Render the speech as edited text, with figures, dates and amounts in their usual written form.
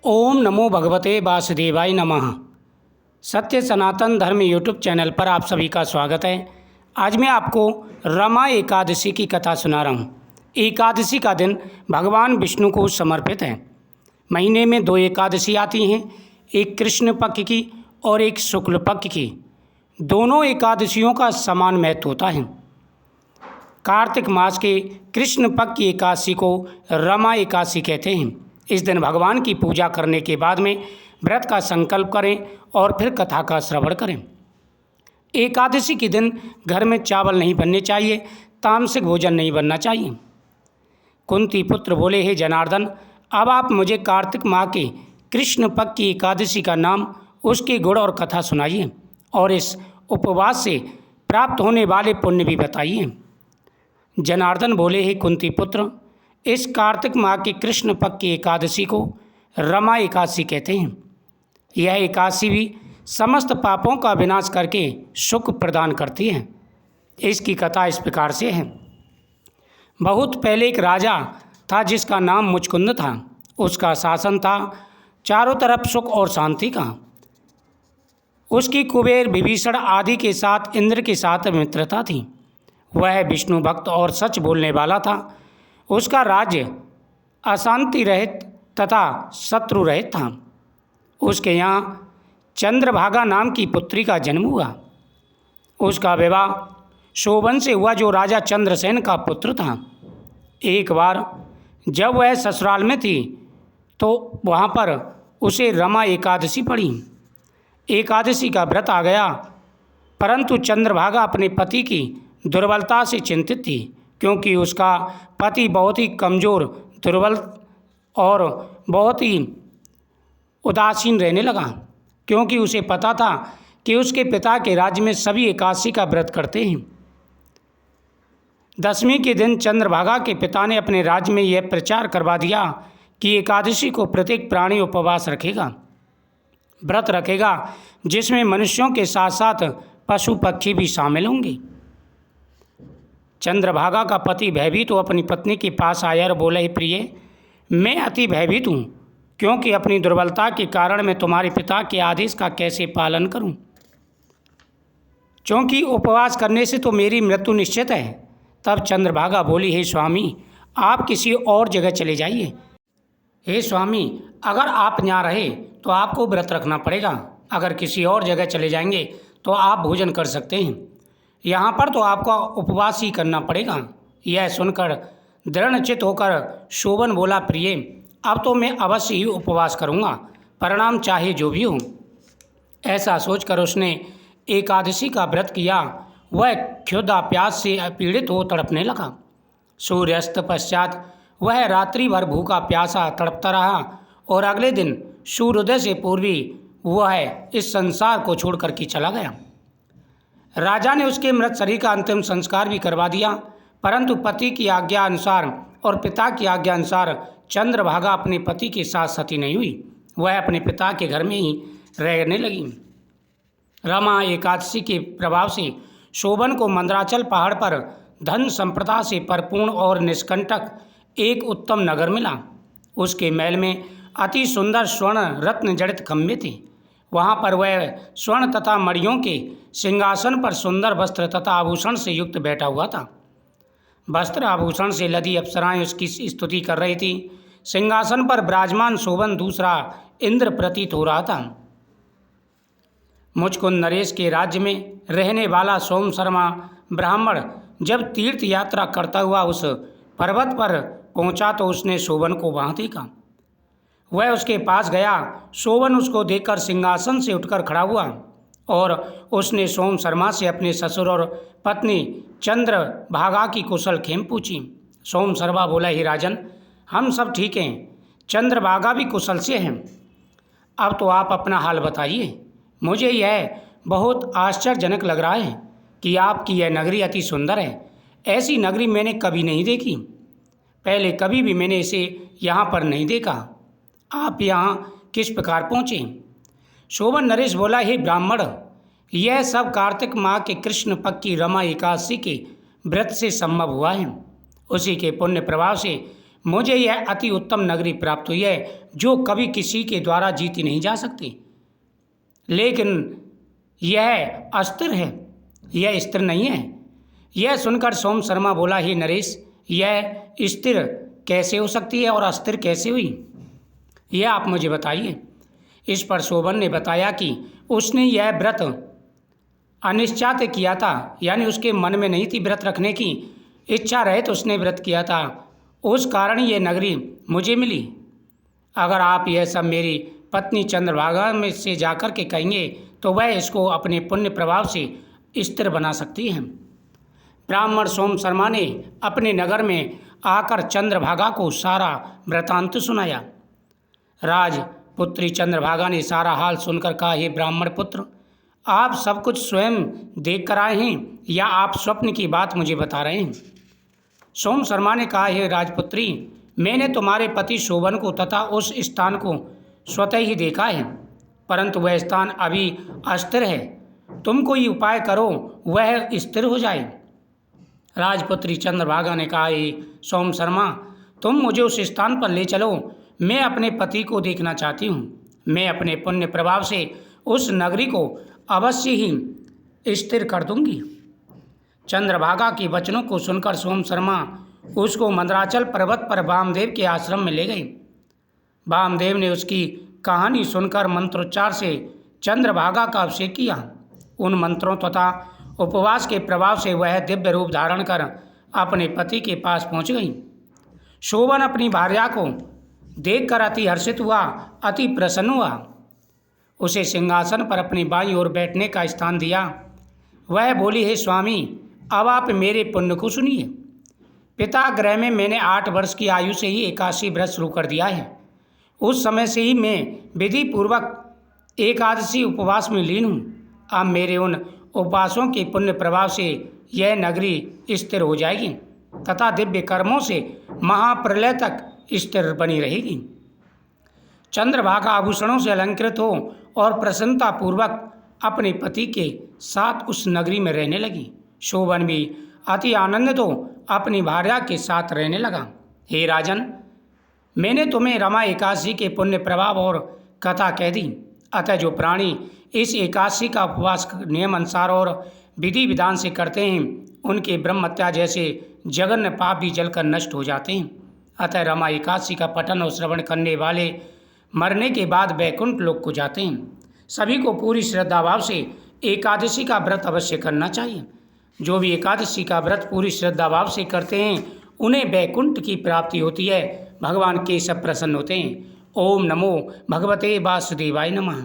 ओम नमो भगवते वासुदेवाय नमः। सत्य सनातन धर्म यूट्यूब चैनल पर आप सभी का स्वागत है। आज मैं आपको रमा एकादशी की कथा सुना रहा हूँ। एकादशी का दिन भगवान विष्णु को समर्पित है। महीने में 2 एकादशी आती हैं, एक कृष्ण पक्ष की और एक शुक्ल पक्ष की। दोनों एकादशियों का समान महत्व होता है। कार्तिक मास के कृष्ण पक्ष की एकादशी को रमा एकादशी कहते हैं। इस दिन भगवान की पूजा करने के बाद में व्रत का संकल्प करें और फिर कथा का श्रवण करें। एकादशी के दिन घर में चावल नहीं बनने चाहिए, तामसिक भोजन नहीं बनना चाहिए। कुंती पुत्र बोले, हे जनार्दन, अब आप मुझे कार्तिक माह के कृष्ण पक्ष की एकादशी का नाम, उसके गुण और कथा सुनाइए और इस उपवास से प्राप्त होने वाले पुण्य भी बताइए। जनार्दन बोले, हे कुंती पुत्र, इस कार्तिक माह के कृष्ण पक्ष की एकादशी को रमा एकादशी कहते हैं। यह एकादशी भी समस्त पापों का विनाश करके सुख प्रदान करती है। इसकी कथा इस प्रकार से है। बहुत पहले एक राजा था जिसका नाम मुचकुंद था। उसका शासन था चारों तरफ सुख और शांति का। उसकी कुबेर, विभीषण आदि के साथ, इंद्र के साथ मित्रता थी। वह विष्णु भक्त और सच बोलने वाला था। उसका राज्य अशांति रहित तथा शत्रु रहित था। उसके यहाँ चंद्रभागा नाम की पुत्री का जन्म हुआ। उसका विवाह शोभन से हुआ, जो राजा चंद्रसेन का पुत्र था। एक बार जब वह ससुराल में थी तो वहाँ पर उसे रमा एकादशी पड़ी। एकादशी का व्रत आ गया, परंतु चंद्रभागा अपने पति की दुर्बलता से चिंतित थी, क्योंकि उसका पति बहुत ही कमज़ोर, दुर्बल और बहुत ही उदासीन रहने लगा। क्योंकि उसे पता था कि उसके पिता के राज्य में सभी एकादशी का व्रत करते हैं। 10वीं के दिन चंद्रभागा के पिता ने अपने राज्य में यह प्रचार करवा दिया कि एकादशी को प्रत्येक प्राणी उपवास रखेगा, व्रत रखेगा, जिसमें मनुष्यों के साथ साथ पशु पक्षी भी शामिल होंगे। चंद्रभागा का पति भयभीत हो अपनी पत्नी के पास आया और बोले, प्रिय, मैं अति भयभीत हूँ, क्योंकि अपनी दुर्बलता के कारण मैं तुम्हारे पिता के आदेश का कैसे पालन करूँ, क्योंकि उपवास करने से तो मेरी मृत्यु निश्चित है। तब चंद्रभागा बोली, हे स्वामी, आप किसी और जगह चले जाइए। हे स्वामी, अगर आप यहाँ रहे तो आपको व्रत रखना पड़ेगा, अगर किसी और जगह चले जाएंगे तो आप भोजन कर सकते हैं, यहाँ पर तो आपको उपवास ही करना पड़ेगा। यह सुनकर दृढ़चित्त होकर शोभन बोला, प्रिय, अब तो मैं अवश्य ही उपवास करूँगा, परिणाम चाहे जो भी हो। ऐसा सोचकर उसने एकादशी का व्रत किया। वह क्षुधा प्यास से पीड़ित हो तड़पने लगा। सूर्यास्त पश्चात वह रात्रि भर भूखा प्यासा तड़पता रहा और अगले दिन सूर्योदय से पूर्वी वह इस संसार को छोड़कर के चला गया। राजा ने उसके मृत शरीर का अंतिम संस्कार भी करवा दिया, परंतु पति की आज्ञा अनुसार और पिता की आज्ञा अनुसार चंद्रभागा अपने पति के साथ सती नहीं हुई। वह अपने पिता के घर में ही रहने लगी। रमा एकादशी के प्रभाव से शोभन को मंदराचल पहाड़ पर धन संपदा से परिपूर्ण और निष्कंटक एक उत्तम नगर मिला। उसके महल में अति सुंदर स्वर्ण रत्न जड़ित खंभे थे। वहाँ पर वह स्वर्ण तथा मणियों के सिंहासन पर सुंदर वस्त्र तथा आभूषण से युक्त बैठा हुआ था। वस्त्र आभूषण से लदी अप्सराएं उसकी स्तुति कर रही थी। सिंहासन पर विराजमान शोभन दूसरा इंद्र प्रतीत हो रहा था। मुचकुंद नरेश के राज्य में रहने वाला सोम शर्मा ब्राह्मण जब तीर्थ यात्रा करता हुआ उस पर्वत पर पहुंचा तो उसने शोभन को वहाँ देखा। वह उसके पास गया। शोभन उसको देखकर सिंहासन से उठकर खड़ा हुआ और उसने सोम शर्मा से अपने ससुर और पत्नी चंद्रभागा की कुशल क्षेम पूछी। सोम शर्मा बोला, ही राजन, हम सब ठीक हैं, चंद्रभागा भी कुशल से हैं। अब तो आप अपना हाल बताइए। मुझे यह बहुत आश्चर्यजनक लग रहा है कि आपकी यह नगरी अति सुंदर है। ऐसी नगरी मैंने कभी नहीं देखी, पहले कभी भी मैंने इसे यहाँ पर नहीं देखा। आप यहाँ किस प्रकार पहुँचे? शोभन नरेश बोला, हे ब्राह्मण, यह सब कार्तिक माह के कृष्ण पक्ष की रमा एकादशी के व्रत से संभव हुआ है। उसी के पुण्य प्रभाव से मुझे यह अति उत्तम नगरी प्राप्त हुई है जो कभी किसी के द्वारा जीती नहीं जा सकती। लेकिन यह अस्थिर है, यह स्थिर नहीं है। यह सुनकर सोम शर्मा बोला, ही नरेश, यह स्थिर कैसे हो सकती है और अस्थिर कैसे हुई, यह आप मुझे बताइए। इस पर शोभन ने बताया कि उसने यह व्रत अनिश्चित किया था, यानी उसके मन में नहीं थी व्रत रखने की इच्छा रहे तो उसने व्रत किया था, उस कारण ये नगरी मुझे मिली। अगर आप यह सब मेरी पत्नी चंद्रभागा में से जाकर के कहेंगे तो वह इसको अपने पुण्य प्रभाव से स्थिर बना सकती है। ब्राह्मण सोम शर्मा ने अपने नगर में आकर चंद्रभागा को सारा वृतांत सुनाया। राजपुत्री चंद्रभागा ने सारा हाल सुनकर कहा, हे ब्राह्मण पुत्र, आप सब कुछ स्वयं देख कर आए हैं या आप स्वप्न की बात मुझे बता रहे हैं? सोम शर्मा ने कहा, हे राजपुत्री, मैंने तुम्हारे पति शोभन को तथा उस स्थान को स्वतः ही देखा है, परंतु वह स्थान अभी अस्थिर है। तुम कोई उपाय करो वह स्थिर हो जाए। राजपुत्री चंद्रभागा ने कहा, हे सोम शर्मा, तुम मुझे उस स्थान पर ले चलो, मैं अपने पति को देखना चाहती हूँ। मैं अपने पुण्य प्रभाव से उस नगरी को अवश्य ही स्थिर कर दूंगी। चंद्रभागा के वचनों को सुनकर सोम शर्मा उसको मंदराचल पर्वत पर वामदेव के आश्रम में ले गए। वामदेव ने उसकी कहानी सुनकर मंत्रोच्चार से चंद्रभागा का अभिषेक किया। उन मंत्रों तथा उपवास के प्रभाव से वह दिव्य रूप धारण कर अपने पति के पास पहुंच गई। शोभन अपनी भार्या को देखकर अति हर्षित हुआ, अति प्रसन्न हुआ। उसे सिंहासन पर अपनी बाईं ओर बैठने का स्थान दिया। वह बोली, हे स्वामी, अब आप मेरे पुण्य को सुनिए। पिता गृह में मैंने 8 वर्ष की आयु से ही एकादशी व्रत शुरू कर दिया है। उस समय से ही मैं विधि पूर्वक एकादशी उपवास में लीन हूँ। अब मेरे उन उपवासों के पुण्य प्रभाव से यह नगरी स्थिर हो जाएगी तथा दिव्य कर्मों से महाप्रलय तक स्थिर बनी रहेगी। चंद्रभागा आभूषणों से अलंकृत हो और प्रसन्नता पूर्वक अपने पति के साथ उस नगरी में रहने लगी। शोभन भी अति आनंदित हो अपनी भार्या के साथ रहने लगा। हे राजन, मैंने तुम्हें रमा एकादशी के पुण्य प्रभाव और कथा कह दी। अतः जो प्राणी इस एकादशी का उपवास नियम अनुसार और विधि विधान से करते हैं, उनके ब्रह्म हत्या जैसे जघन्य पाप भी जलकर नष्ट हो जाते हैं। अतः रमा एकादशी का पठन और श्रवण करने वाले मरने के बाद वैकुंठ लोक को जाते हैं। सभी को पूरी श्रद्धा भाव से एकादशी का व्रत अवश्य करना चाहिए। जो भी एकादशी का व्रत पूरी श्रद्धा भाव से करते हैं उन्हें वैकुंठ की प्राप्ति होती है, भगवान केशव प्रसन्न होते हैं। ओम नमो भगवते वासुदेवाय नमः।